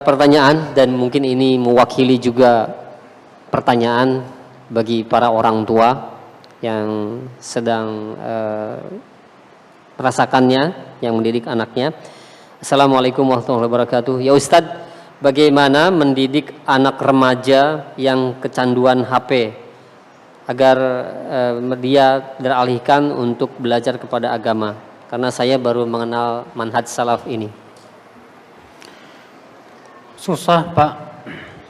Pertanyaan, dan mungkin ini mewakili juga pertanyaan bagi para orang tua yang sedang merasakannya, yang mendidik anaknya. Assalamualaikum warahmatullahi wabarakatuh. Ya Ustadz, bagaimana mendidik anak remaja yang kecanduan HP agar dia teralihkan untuk belajar kepada agama? Karena saya baru mengenal manhaj salaf ini. Susah Pak,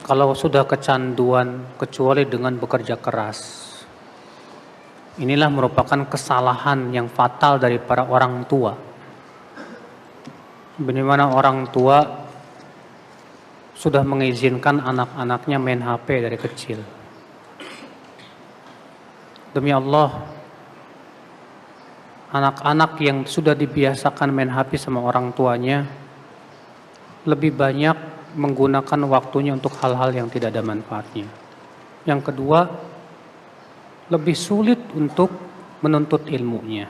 kalau sudah kecanduan kecuali dengan bekerja keras. Inilah merupakan kesalahan yang fatal dari para orang tua. Bagaimana orang tua sudah mengizinkan anak-anaknya main HP dari kecil. Demi Allah, anak-anak yang sudah dibiasakan main HP sama orang tuanya lebih banyak menggunakan waktunya untuk hal-hal yang tidak ada manfaatnya. Yang kedua, lebih sulit untuk menuntut ilmunya.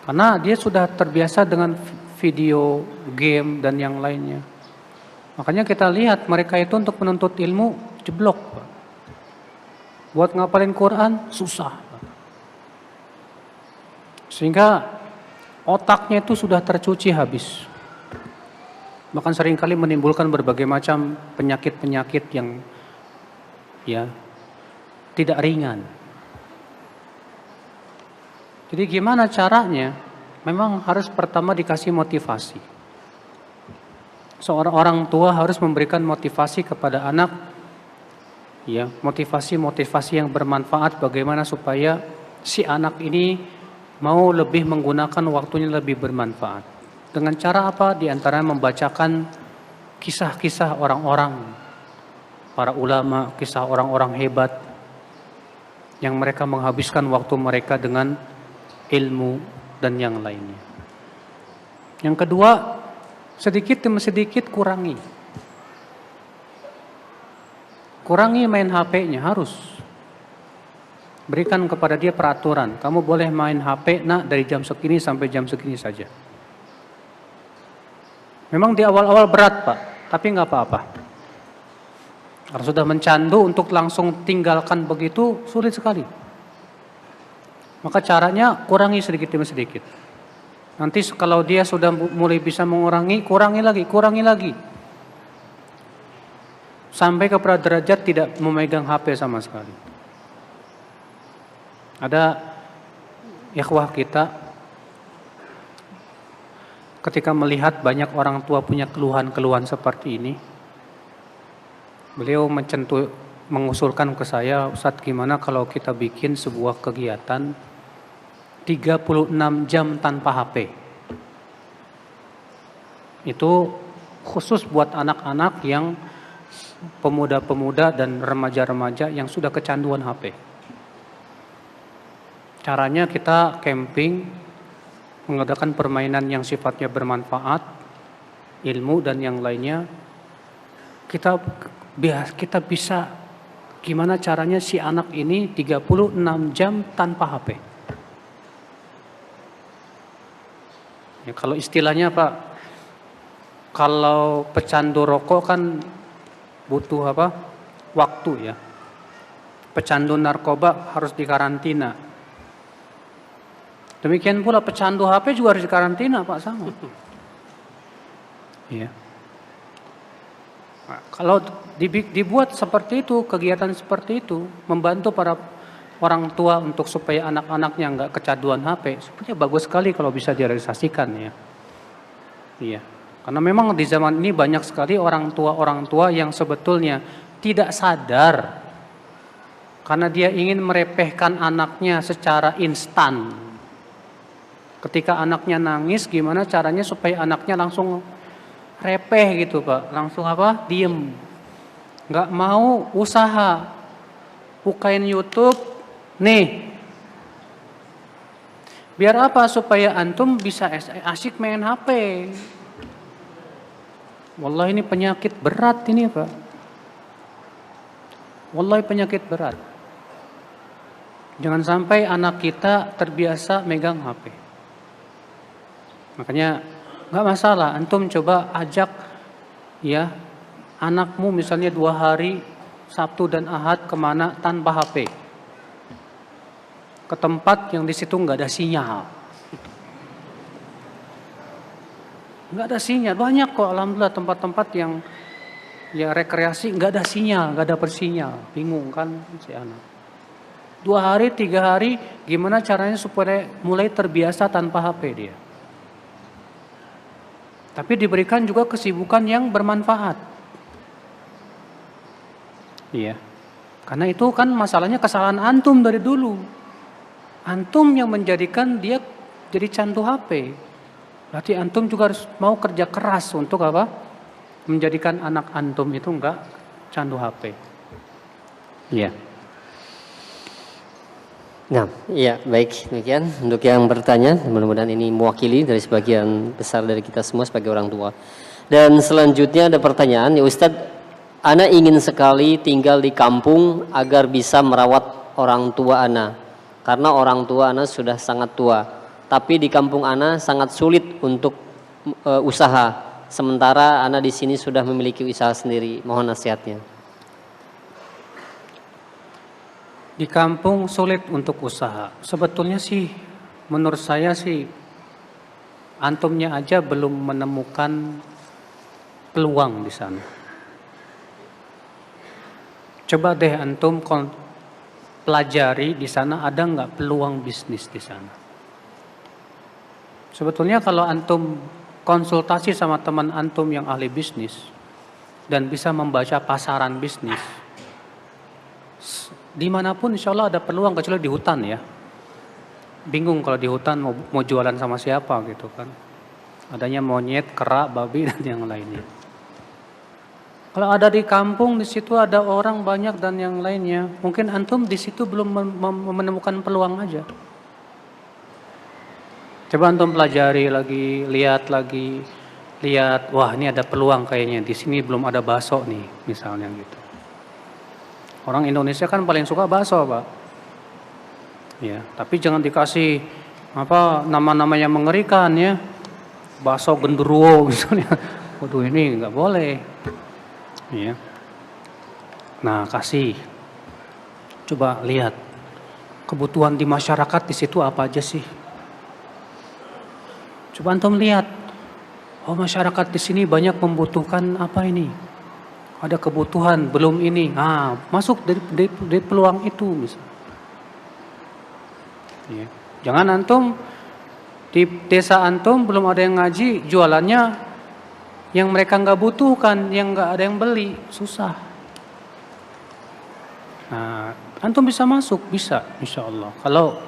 Karena dia sudah terbiasa dengan video, game, dan yang lainnya. Makanya kita lihat mereka itu untuk menuntut ilmu jeblok. Buat ngapalin Quran, susah. Sehingga otaknya itu sudah tercuci habis. Bahkan seringkali menimbulkan berbagai macam penyakit-penyakit yang tidak ringan. Jadi gimana caranya? Memang harus pertama dikasih motivasi. Seorang orang tua harus memberikan motivasi kepada anak, motivasi-motivasi yang bermanfaat bagaimana supaya si anak ini mau lebih menggunakan waktunya lebih bermanfaat. Dengan cara apa? Di antaranya membacakan kisah-kisah orang-orang, para ulama, kisah orang-orang hebat yang mereka menghabiskan waktu mereka dengan ilmu dan yang lainnya. Yang kedua, sedikit demi sedikit kurangi. Kurangi main HP-nya harus. Berikan kepada dia peraturan. Kamu boleh main HP dari jam segini sampai jam segini saja. Memang di awal-awal berat Pak, tapi nggak apa-apa. Kalau sudah mencandu untuk langsung tinggalkan begitu sulit sekali. Maka caranya kurangi sedikit demi sedikit. Nanti kalau dia sudah mulai bisa mengurangi, kurangi lagi. Sampai kepada derajat tidak memegang HP sama sekali. Ada ikhwah kita ketika melihat banyak orang tua punya keluhan-keluhan seperti ini, beliau mengusulkan ke saya, Ustadz gimana kalau kita bikin sebuah kegiatan 36 jam tanpa HP. Itu khusus buat anak-anak yang pemuda-pemuda dan remaja-remaja yang sudah kecanduan HP. Caranya kita camping, mengadakan permainan yang sifatnya bermanfaat, ilmu dan yang lainnya. Kita bisa gimana caranya si anak ini 36 jam tanpa HP. Ya, kalau istilahnya Pak, kalau pecandu rokok kan butuh waktu ya. Pecandu narkoba harus dikarantina. Demikian pula pecandu HP juga harus dikarantina Pak, sama. Iya. Nah, kalau dibuat seperti itu, kegiatan seperti itu, membantu para orang tua untuk supaya anak-anaknya nggak kecanduan HP, sebenarnya bagus sekali kalau bisa direalisasikan ya. Iya. Karena memang di zaman ini banyak sekali orang tua yang sebetulnya tidak sadar karena dia ingin merepehkan anaknya secara instan. Ketika anaknya nangis, gimana caranya supaya anaknya langsung repeh gitu Pak. Langsung diem. Nggak mau usaha. Bukain YouTube. Nih. Biar apa? Supaya antum bisa asyik main HP. Wallahi ini penyakit berat ini Pak. Wallahi penyakit berat. Jangan sampai anak kita terbiasa megang HP. Makanya nggak masalah, antum coba ajak ya, anakmu misalnya 2 hari Sabtu dan Ahad kemana tanpa HP, ke tempat yang di situ nggak ada sinyal, nggak ada sinyal. Banyak kok alhamdulillah tempat-tempat yang ya rekreasi nggak ada sinyal, nggak ada persinyal, bingung kan si anak. 2 hari, 3 hari, gimana caranya supaya mulai terbiasa tanpa HP dia. Tapi diberikan juga kesibukan yang bermanfaat. Iya. Karena itu kan masalahnya kesalahan antum dari dulu. Antum yang menjadikan dia jadi candu HP. Berarti antum juga harus mau kerja keras untuk apa? Menjadikan anak antum itu enggak candu HP. Iya. Nah, iya baik demikian untuk yang bertanya. Mudah-mudahan ini mewakili dari sebagian besar dari kita semua sebagai orang tua. Dan selanjutnya ada pertanyaan, ya Ustadz, ana ingin sekali tinggal di kampung agar bisa merawat orang tua ana, karena orang tua ana sudah sangat tua. Tapi di kampung ana sangat sulit untuk usaha. Sementara ana di sini sudah memiliki usaha sendiri. Mohon nasihatnya. Di kampung sulit untuk usaha. Sebetulnya sih menurut saya sih antumnya aja belum menemukan peluang di sana. Coba deh antum pelajari di sana ada nggak peluang bisnis di sana. Sebetulnya kalau antum konsultasi sama teman antum yang ahli bisnis dan bisa membaca pasaran bisnis, dimanapun insya Allah ada peluang, kecuali di hutan ya. Bingung kalau di hutan mau jualan sama siapa gitu kan. Adanya monyet, kera, babi dan yang lainnya. Kalau ada di kampung, di situ ada orang banyak dan yang lainnya. Mungkin antum di situ belum menemukan peluang aja. Coba antum pelajari lagi, lihat, wah ini ada peluang kayaknya. Di sini belum ada bakso nih, misalnya gitu. Orang Indonesia kan paling suka bakso, Pak. Ya, tapi jangan dikasih nama-nama yang mengerikan ya. Bakso genderuwo misalnya. Waduh, ini nggak boleh. Ya. Nah, coba lihat kebutuhan di masyarakat di situ apa aja sih. Coba antum lihat. Oh, masyarakat di sini banyak membutuhkan apa ini? Ada kebutuhan, belum ini. Nah, masuk dari peluang itu misalnya. Ya. Jangan antum di desa antum belum ada yang ngaji, jualannya yang mereka nggak butuhkan, yang nggak ada yang beli, susah. Nah, antum bisa masuk, bisa, insya Allah. Kalau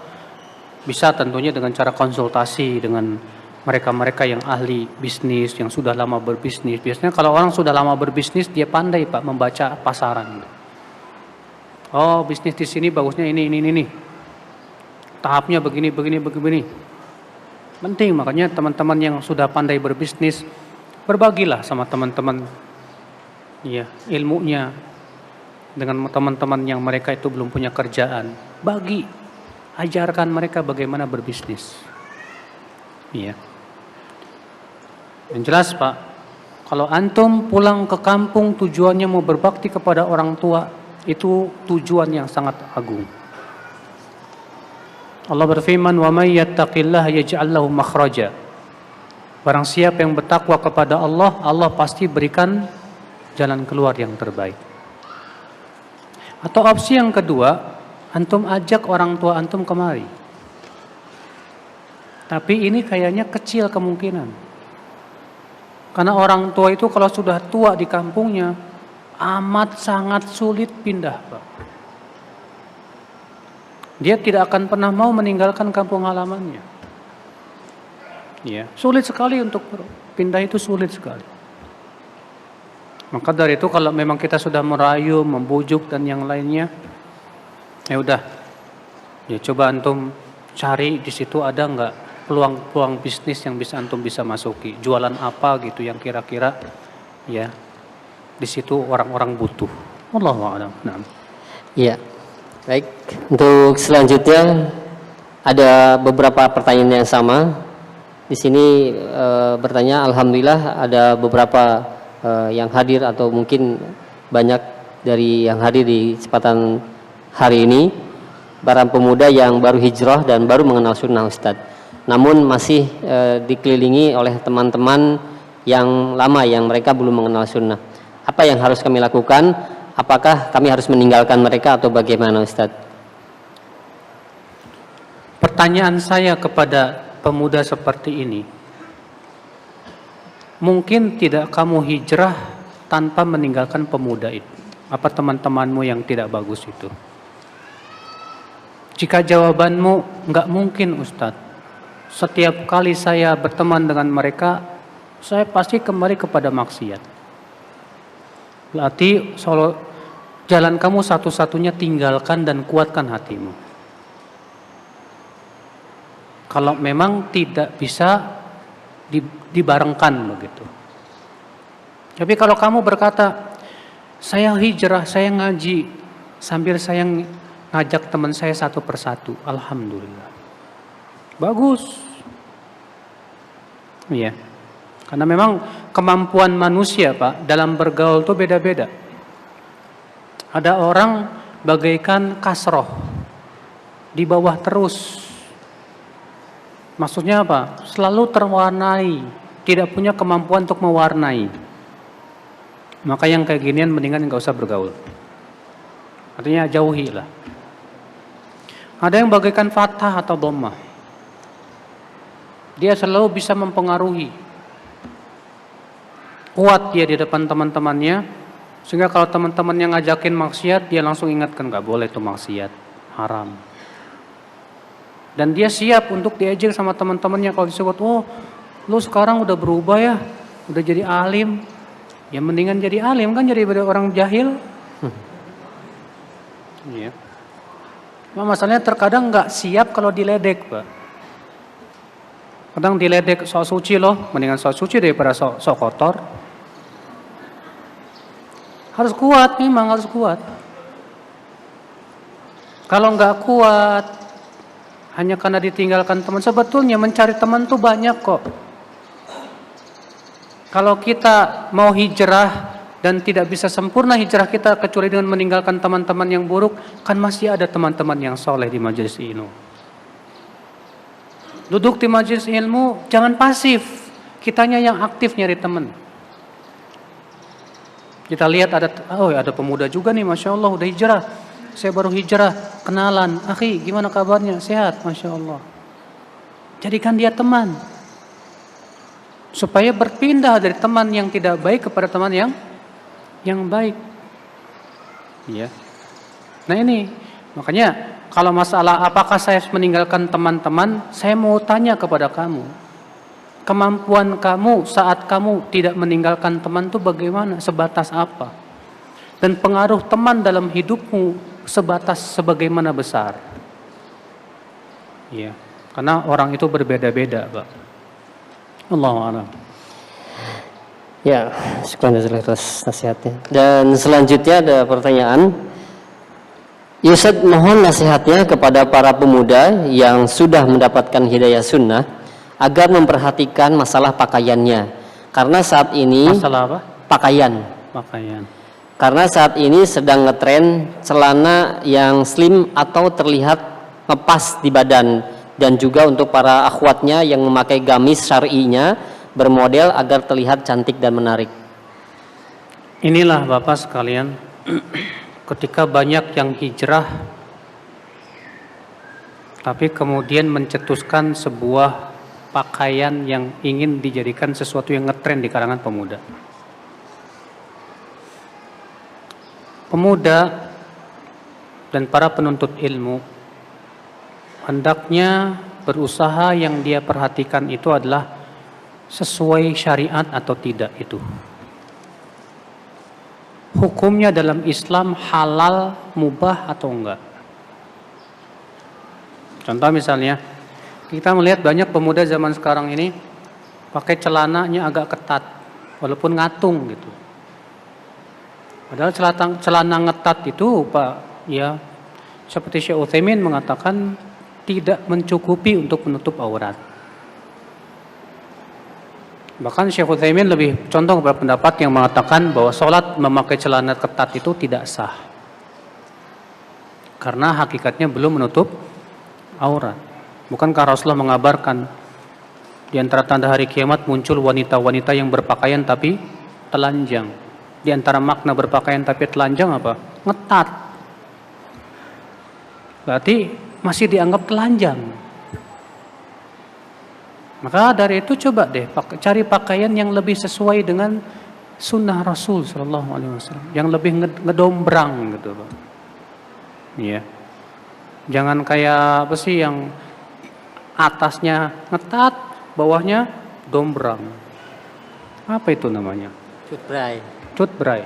bisa tentunya dengan cara konsultasi dengan mereka-mereka yang ahli bisnis, yang sudah lama berbisnis. Biasanya kalau orang sudah lama berbisnis, dia pandai Pak membaca pasaran. Oh, bisnis di sini bagusnya ini. Tahapnya begini. Penting, makanya teman-teman yang sudah pandai berbisnis, berbagilah sama teman-teman ya, ilmunya dengan teman-teman yang mereka itu belum punya kerjaan. Bagi, ajarkan mereka bagaimana berbisnis. Iya. Yang jelas Pak, kalau antum pulang ke kampung tujuannya mau berbakti kepada orang tua, itu tujuan yang sangat agung. Allah berfirman, "Wa may yattaqillaha yaj'al lahu makhraja." Barang siapa yang bertakwa kepada Allah, Allah pasti berikan jalan keluar yang terbaik. Atau opsi yang kedua, antum ajak orang tua antum kemari. Tapi ini kayaknya kecil kemungkinan. Karena orang tua itu kalau sudah tua di kampungnya, amat sangat sulit pindah, Pak. Dia tidak akan pernah mau meninggalkan kampung halamannya. Ya, sulit sekali untuk pindah, itu sulit sekali. Maka dari itu kalau memang kita sudah merayu, membujuk dan yang lainnya, ya udah. Ya coba antum cari di situ ada enggak peluang-peluang bisnis yang bisa antum bisa masuki. Jualan apa gitu yang kira-kira ya di situ orang-orang butuh. Wallahu a'lam. Nah. Iya. Baik, untuk selanjutnya ada beberapa pertanyaan yang sama. Di sini bertanya, alhamdulillah ada beberapa yang hadir atau mungkin banyak dari yang hadir di kesempatan hari ini para pemuda yang baru hijrah dan baru mengenal sunnah Ustadz, namun masih dikelilingi oleh teman-teman yang lama yang mereka belum mengenal sunnah. Apa yang harus kami lakukan? Apakah kami harus meninggalkan mereka atau bagaimana Ustadz? Pertanyaan saya kepada pemuda seperti ini, mungkin tidak kamu hijrah tanpa meninggalkan pemuda itu, apa teman-temanmu yang tidak bagus itu? Jika jawabanmu nggak mungkin Ustadz, setiap kali saya berteman dengan mereka, saya pasti kembali kepada maksiat. Berarti jalan kamu satu-satunya tinggalkan dan kuatkan hatimu. Kalau memang tidak bisa dibarengkan begitu. Tapi kalau kamu berkata, saya hijrah, saya ngaji, sambil saya ngajak teman saya satu persatu, alhamdulillah. Bagus. Iya. Karena memang kemampuan manusia, Pak, dalam bergaul itu beda-beda. Ada orang bagaikan kasroh, di bawah terus. Maksudnya apa? Selalu terwarnai, tidak punya kemampuan untuk mewarnai. Maka yang kayak ginian mendingan nggak usah bergaul. Artinya jauhilah. Ada yang bagaikan fathah atau dhammah. Dia selalu bisa mempengaruhi. Kuat dia di depan teman-temannya, sehingga kalau teman-temannya ngajakin maksiat, dia langsung ingatkan, nggak boleh itu maksiat, haram. Dan dia siap untuk diejek sama teman-temannya kalau disebut, oh lu sekarang udah berubah ya, udah jadi alim. Ya mendingan jadi alim kan jadi orang jahil. Iya. Nah, masalahnya terkadang nggak siap kalau diledek, Pak. Kadang diledek sok suci loh, mendingan sok suci daripada sok kotor. Harus kuat, memang harus kuat. Kalau nggak kuat, hanya karena ditinggalkan teman, sebetulnya mencari teman tuh banyak kok. Kalau kita mau hijrah dan tidak bisa sempurna hijrah kita kecuali dengan meninggalkan teman-teman yang buruk, kan masih ada teman-teman yang soleh di majelis ilmu. Duduk di majelis ilmu, jangan pasif. Kitanya yang aktif nyari teman. Kita lihat ada pemuda juga nih, Masya Allah udah hijrah. Saya baru hijrah, kenalan. Akhi, gimana kabarnya? Sehat, Masya Allah. Jadikan dia teman. Supaya berpindah dari teman yang tidak baik kepada teman yang baik. Ya. Nah ini, makanya kalau masalah apakah saya meninggalkan teman-teman, saya mau tanya kepada kamu. Kemampuan kamu saat kamu tidak meninggalkan teman itu bagaimana? Sebatas apa? Dan pengaruh teman dalam hidupmu sebatas sebagaimana besar? Ya, karena orang itu berbeda-beda, Pak. Allahu a'lam. Ya, syukran atas nasihatnya. Dan selanjutnya ada pertanyaan. Ustadz, mohon nasihatnya kepada para pemuda yang sudah mendapatkan hidayah sunnah agar memperhatikan masalah pakaiannya. Karena saat ini Masalah apa? Pakaian. Karena saat ini sedang ngetren celana yang slim atau terlihat ngepas di badan, dan juga untuk para akhwatnya yang memakai gamis syar'inya bermodel agar terlihat cantik dan menarik. Inilah Bapak sekalian, ketika banyak yang hijrah tapi kemudian mencetuskan sebuah pakaian yang ingin dijadikan sesuatu yang ngetren di kalangan pemuda. Pemuda dan para penuntut ilmu hendaknya berusaha yang dia perhatikan itu adalah sesuai syariat atau tidak itu. Hukumnya dalam Islam halal, mubah atau enggak. Contoh misalnya, kita melihat banyak pemuda zaman sekarang ini pakai celananya agak ketat, walaupun ngatung gitu. Padahal celana ngetat itu, Pak, ya seperti Syekh Utsaimin mengatakan tidak mencukupi untuk menutup aurat. Bahkan Syekh Utsaimin lebih condong kepada pendapat yang mengatakan bahwa sholat memakai celana ketat itu tidak sah. Karena hakikatnya belum menutup aurat. Bukankah Rasulullah mengabarkan di antara tanda hari kiamat muncul wanita-wanita yang berpakaian tapi telanjang. Di antara makna berpakaian tapi telanjang apa? Ngetat. Berarti masih dianggap telanjang. Maka dari itu coba deh cari pakaian yang lebih sesuai dengan sunnah Rasul Shallallahu Alaihi Wasallam, yang lebih ngedombrang gitu, Pak. Iya. Jangan kayak apa sih yang atasnya ngetat, bawahnya dombrang. Apa itu namanya? Cutbray. Cutbray.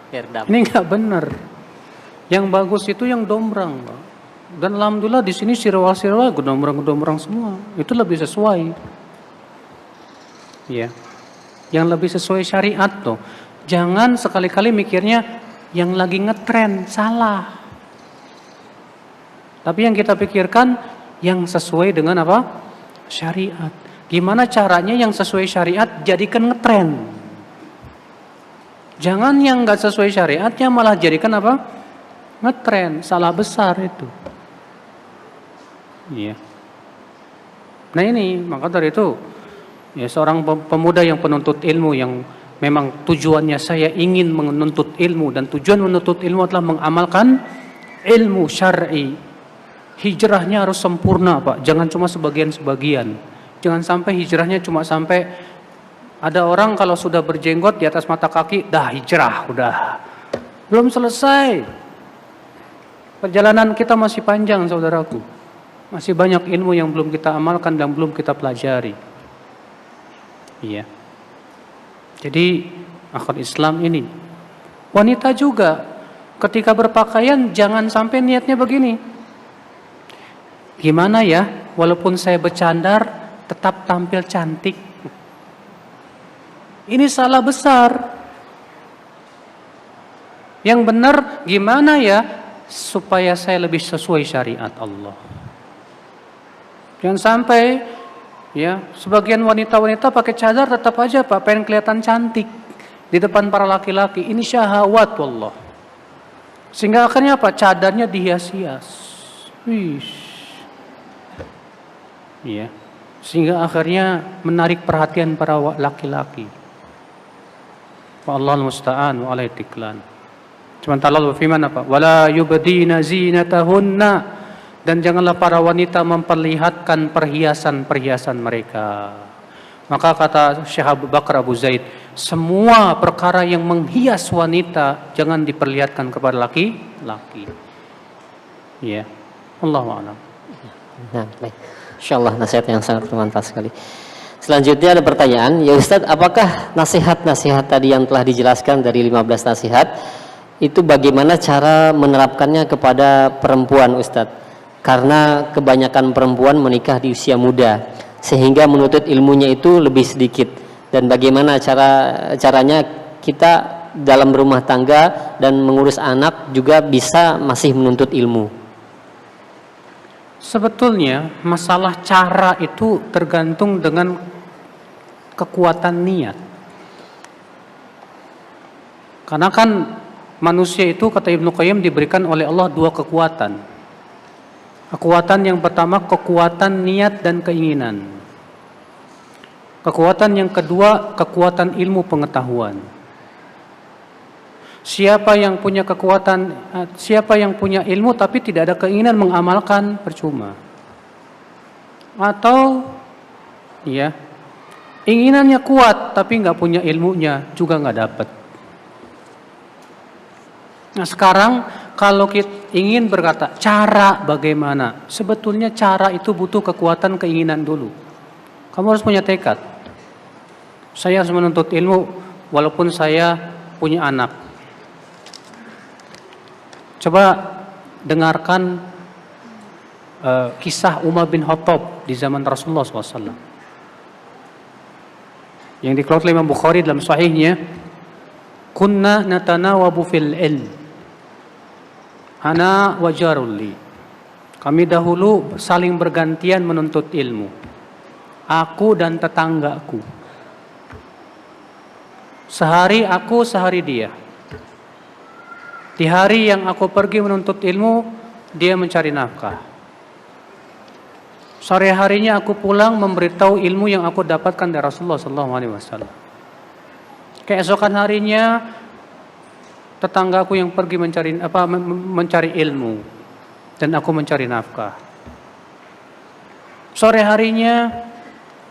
Herdam. Ini nggak benar. Yang bagus itu yang dombrang, Pak. Dan alhamdulillah di sini sirwal-sirwal gedombrang-gedombrang semua. Itu lebih sesuai. Ya. Yang lebih sesuai syariat tuh. Jangan sekali-kali mikirnya yang lagi ngetren, salah. Tapi yang kita pikirkan yang sesuai dengan apa? Syariat. Gimana caranya yang sesuai syariat jadikan ngetren. Jangan yang nggak sesuai syariatnya malah jadikan apa? Ngetren, salah besar itu. Iya. Nah ini, maka dari itu ya seorang pemuda yang penuntut ilmu yang memang tujuannya saya ingin menuntut ilmu dan tujuan menuntut ilmu adalah mengamalkan ilmu syar'i. Hijrahnya harus sempurna, Pak. Jangan cuma sebagian-sebagian. Jangan sampai hijrahnya cuma sampai ada orang kalau sudah berjenggot di atas mata kaki, dah hijrah, udah. Belum selesai. Perjalanan kita masih panjang, saudaraku. Masih banyak ilmu yang belum kita amalkan dan belum kita pelajari. Iya. Jadi akal Islam ini. Wanita juga ketika berpakaian jangan sampai niatnya begini. Gimana ya? Walaupun saya bercandar tetap tampil cantik. Ini salah besar. Yang benar gimana ya supaya saya lebih sesuai syariat Allah. Jangan sampai ya sebagian wanita-wanita pakai cadar tetap aja Pak pengen kelihatan cantik di depan para laki-laki. Ini syahwat wallah. Sehingga akhirnya apa? Cadarnya dihias-hias. Iya. Sehingga akhirnya menarik perhatian para laki-laki. Wallahu musta'an wa alaihi tiklan. Sementara Allah berfirman apa? Wala yubdina zinatahunna. Dan janganlah para wanita memperlihatkan perhiasan-perhiasan mereka. Maka kata Syekh Abu Bakar Abu Zaid, semua perkara yang menghias wanita jangan diperlihatkan kepada laki-laki. Ya, Allahu a'lam. Nah, baik. Insyaallah nasihat yang sangat bermanfaat sekali. Selanjutnya ada pertanyaan, ya Ustadz, apakah nasihat-nasihat tadi yang telah dijelaskan dari 15 nasihat itu bagaimana cara menerapkannya kepada perempuan, Ustadz? Karena kebanyakan perempuan menikah di usia muda sehingga menuntut ilmunya itu lebih sedikit. Dan bagaimana caranya kita dalam berumah tangga dan mengurus anak juga bisa masih menuntut ilmu? Sebetulnya masalah cara itu tergantung dengan kekuatan niat. Karena kan manusia itu kata Ibnu Qayyim diberikan oleh Allah dua kekuatan. Kekuatan yang pertama kekuatan niat dan keinginan. Kekuatan yang kedua kekuatan ilmu pengetahuan. Siapa yang punya kekuatan, siapa yang punya ilmu tapi tidak ada keinginan mengamalkan, percuma. Atau ya inginannya kuat tapi nggak punya ilmunya juga nggak dapat. Nah sekarang kalau kita ingin berkata cara bagaimana, sebetulnya cara itu butuh kekuatan keinginan dulu. Kamu harus punya tekad. Saya harus menuntut ilmu walaupun saya punya anak. Coba dengarkan kisah Umar bin Khattab di zaman Rasulullah SAW. Yang dikeluarkan oleh Imam Bukhari dalam sahihnya, kunna natanawabu fil ilm. Ana wajarulli. Kami dahulu saling bergantian menuntut ilmu. aku dan tetanggaku. Sehari aku, sehari dia. Di hari yang aku pergi menuntut ilmu, dia mencari nafkah. Sore harinya aku pulang memberitahu ilmu yang aku dapatkan dari Rasulullah SAW. Keesokan harinya tetanggaku yang pergi mencari ilmu dan aku mencari nafkah. Sore harinya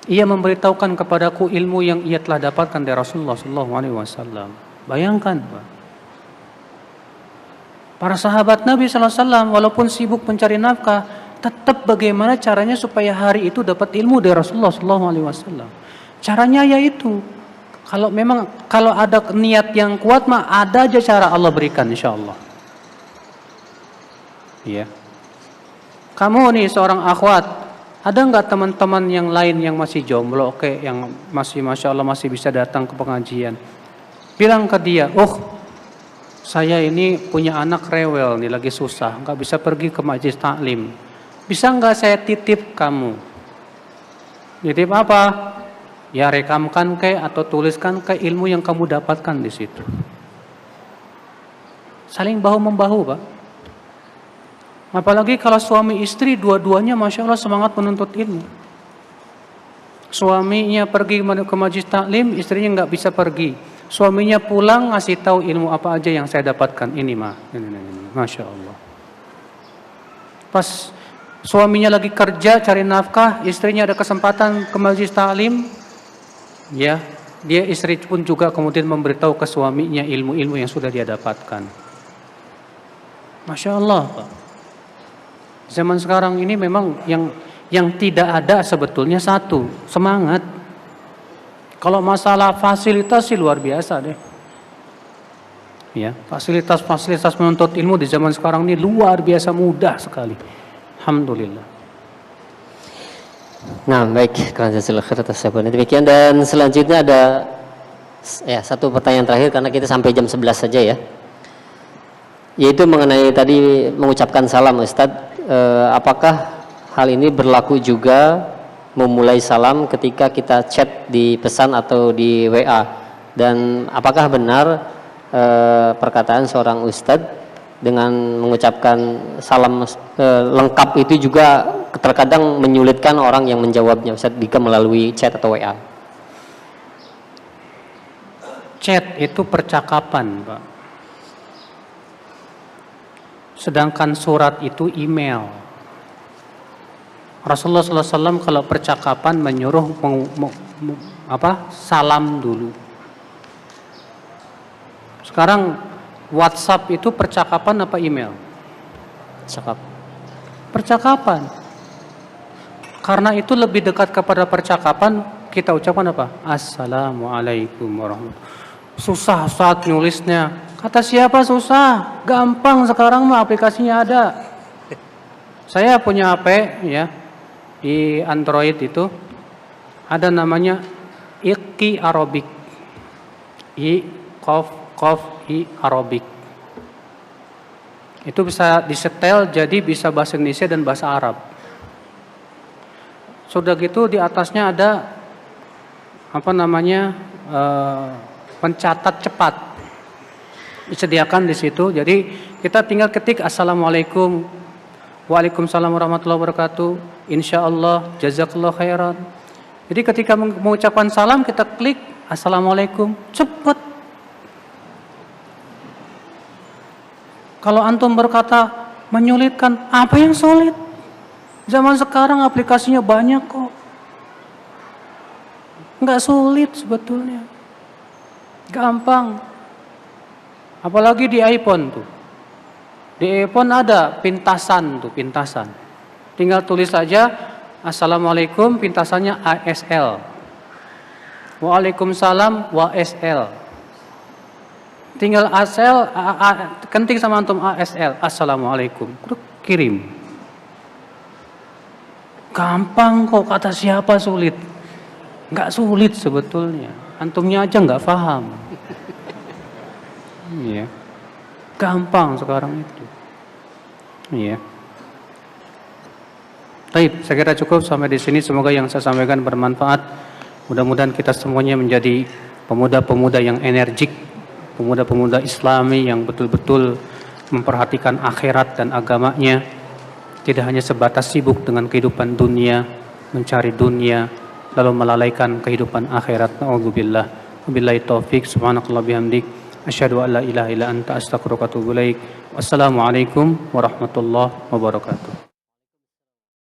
ia memberitahukan kepadaku ilmu yang ia telah dapatkan dari Rasulullah SAW. Bayangkan, Pak. Para sahabat Nabi SAW walaupun sibuk mencari nafkah, tetap bagaimana caranya supaya hari itu dapat ilmu dari Rasulullah SAW. Caranya yaitu kalau ada niat yang kuat mah ada aja cara Allah berikan insyaallah. Iya. Kamu nih seorang akhwat, ada nggak teman-teman yang lain yang masih jomblo, yang masih masya Allah masih bisa datang ke pengajian? Bilang ke dia, saya ini punya anak rewel nih lagi susah, nggak bisa pergi ke majelis taklim. Bisa nggak saya titip kamu? Titip apa? Ya rekamkan atau tuliskan ilmu yang kamu dapatkan di situ. Saling bahu membahu, Pak. Apalagi kalau suami istri dua-duanya masya Allah semangat menuntut ilmu. Suaminya pergi ke majelis taklim, istrinya nggak bisa pergi. Suaminya pulang ngasih tahu ilmu apa aja yang saya dapatkan. Ini masya Allah. Pas suaminya lagi kerja cari nafkah, istrinya ada kesempatan ke majelis taklim. Ya, dia istri pun juga kemudian memberitahu ke suaminya ilmu-ilmu yang sudah dia dapatkan. Masya Allah, Pak. Zaman sekarang ini memang yang tidak ada sebetulnya satu, semangat. Kalau masalah fasilitas sih luar biasa deh. Ya, fasilitas menuntut ilmu di zaman sekarang ini luar biasa mudah sekali. Alhamdulillah. Nah, baik, jazakallahu khair atas jawabannya. Demikian, dan selanjutnya ada satu pertanyaan terakhir karena kita sampai jam 11 saja ya. Yaitu mengenai tadi mengucapkan salam, Ustadz. Apakah hal ini berlaku juga memulai salam ketika kita chat di pesan atau di WA? Dan apakah benar perkataan seorang Ustadz dengan mengucapkan salam lengkap itu juga terkadang menyulitkan orang yang menjawabnya, Ustaz, jika melalui chat atau WA? Chat itu percakapan, Pak. Sedangkan surat itu email. Rasulullah SAW kalau percakapan menyuruh salam dulu. Sekarang WhatsApp itu percakapan apa email? Percakapan. Karena itu lebih dekat kepada percakapan, kita ucapkan apa? Assalamualaikum warahmatullahi wabarakatuh. Susah saat nulisnya. Kata siapa susah? Gampang sekarang mah aplikasinya ada. Saya punya HP ya, di Android itu ada namanya Iqi Arabic. I Arabic. Itu bisa disetel jadi bisa bahasa Indonesia dan bahasa Arab. Sudah gitu di atasnya ada pencatat cepat. Disediakan di situ. Jadi kita tinggal ketik Assalamualaikum, Waalaikumsalam warahmatullahi wabarakatuh, Insyaallah, jazakallah khairan. Jadi ketika mengucapkan salam kita klik Assalamualaikum, cepat. Kalau antum berkata menyulitkan, apa yang sulit? Zaman sekarang aplikasinya banyak kok. Nggak sulit sebetulnya. Gampang. Apalagi di iPhone tuh. Di iPhone ada pintasan. Tinggal tulis saja Assalamualaikum, pintasannya ASL. Waalaikumsalam, WSL. Tinggal ASL, ketik sama antum ASL, Assalamualaikum, kirim. Gampang kok, kata siapa sulit? Nggak sulit sebetulnya. Antumnya aja nggak paham. Iya. Gampang sekarang itu. Iya. Baik, saya kira cukup sampai di sini. Semoga yang saya sampaikan bermanfaat. Mudah-mudahan kita semuanya menjadi pemuda-pemuda yang energik, pemuda-pemuda Islami yang betul-betul memperhatikan akhirat dan agamanya. Tidak hanya sebatas sibuk dengan kehidupan dunia, mencari dunia, lalu melalaikan kehidupan akhirat. Na'udzubillah. Wabillahi taufik. Subhanakallah bihamdik. Asyhadu an la ilaha illa anta astaghfiruka wa atubu ilaik. Wassalamualaikum warahmatullahi wabarakatuh.